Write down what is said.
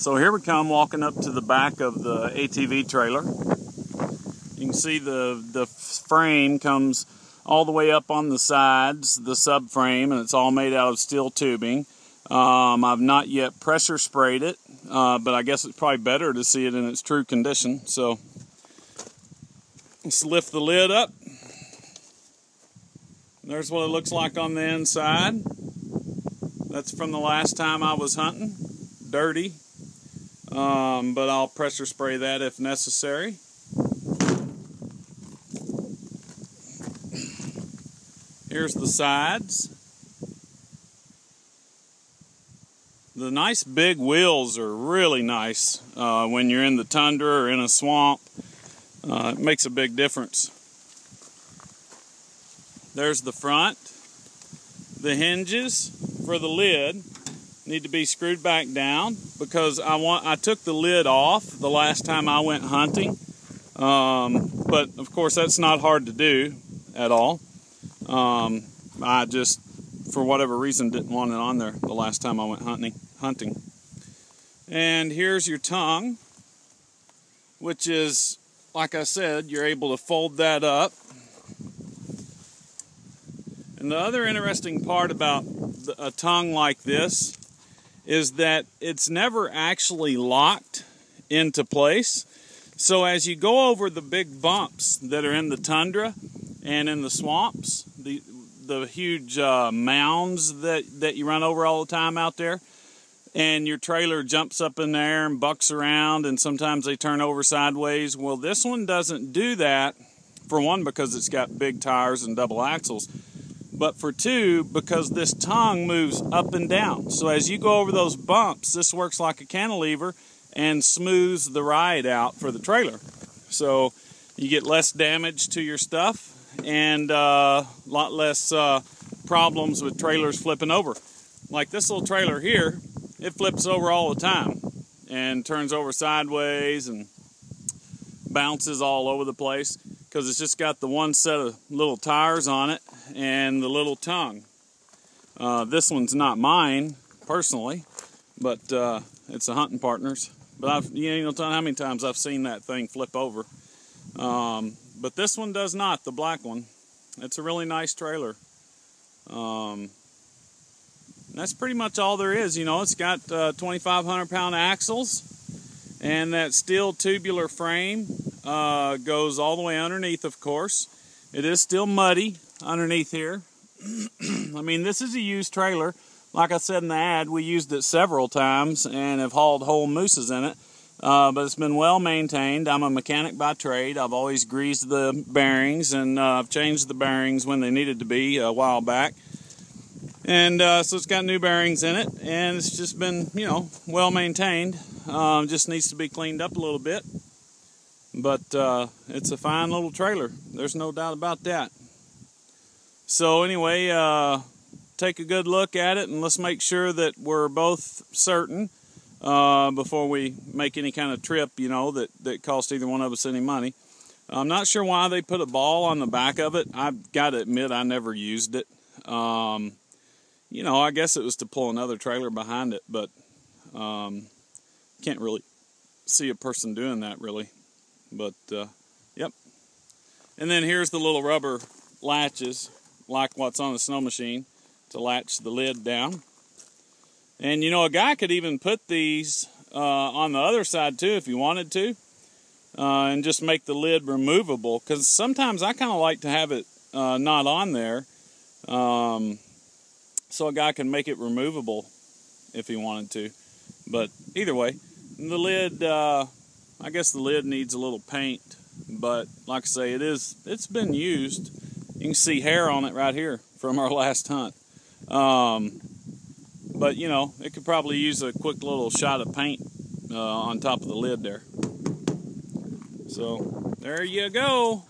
So here we come walking up to the back of the ATV trailer. You can see the frame comes all the way up on the sides, the subframe, and it's all made out of steel tubing. I've not yet pressure sprayed it, but I guess it's probably better to see it in its true condition. So let's lift the lid up. There's what it looks like on the inside. That's from the last time I was hunting. Dirty, but I'll pressure spray that if necessary. Here's the sides. The nice big wheels are really nice when you're in the tundra or in a swamp. It makes a big difference. There's the front. The hinges for the lid need to be screwed back down because I took the lid off the last time I went hunting. But of course that's not hard to do at all. I just, for whatever reason, didn't want it on there the last time I went hunting. And here's your tongue, which is, like I said, you're able to fold that up. And the other interesting part about a tongue like this is that it's never actually locked into place. So as you go over the big bumps that are in the tundra and in the swamps, the huge mounds that you run over all the time out there, and your trailer jumps up in there and bucks around, and sometimes they turn over sideways. Well, this one doesn't do that, for one, because it's got big tires and double axles, but for two, because this tongue moves up and down. So as you go over those bumps, this works like a cantilever and smooths the ride out for the trailer. So you get less damage to your stuff and a lot less problems with trailers flipping over. Like this little trailer here, it flips over all the time and turns over sideways and bounces all over the place because it's just got the one set of little tires on it and the little tongue. This one's not mine personally, but it's a hunting partner's. But you know how many times I've seen that thing flip over. But this one does not, the black one. It's a really nice trailer. That's pretty much all there is. You know, it's got 2,500 pound axles, and that steel tubular frame goes all the way underneath, of course. It is still muddy underneath here. I mean, this is a used trailer. Like I said in the ad, we used it several times and have hauled whole mooses in it. But it's been well maintained. I'm a mechanic by trade. I've always greased the bearings, and I've changed the bearings when they needed to be a while back. And so it's got new bearings in it, and it's just been, you know, well maintained. Just needs to be cleaned up a little bit. But it's a fine little trailer. There's no doubt about that. So anyway, take a good look at it, and let's make sure that we're both certain before we make any kind of trip, you know, that costs either one of us any money. I'm not sure why they put a ball on the back of it. I've got to admit I never used it. You know, I guess it was to pull another trailer behind it, but can't really see a person doing that really. But yep. And then here's the little rubber latches, like what's on the snow machine, to latch the lid down. And you know, a guy could even put these on the other side too if you wanted to, and just make the lid removable, because sometimes I kind of like to have it not on there, so a guy can make it removable if he wanted to. But either way, the lid, I guess the lid needs a little paint, but like I say, it's been used. You can see hair on it right here from our last hunt. But you know, it could probably use a quick little shot of paint on top of the lid there. So there you go.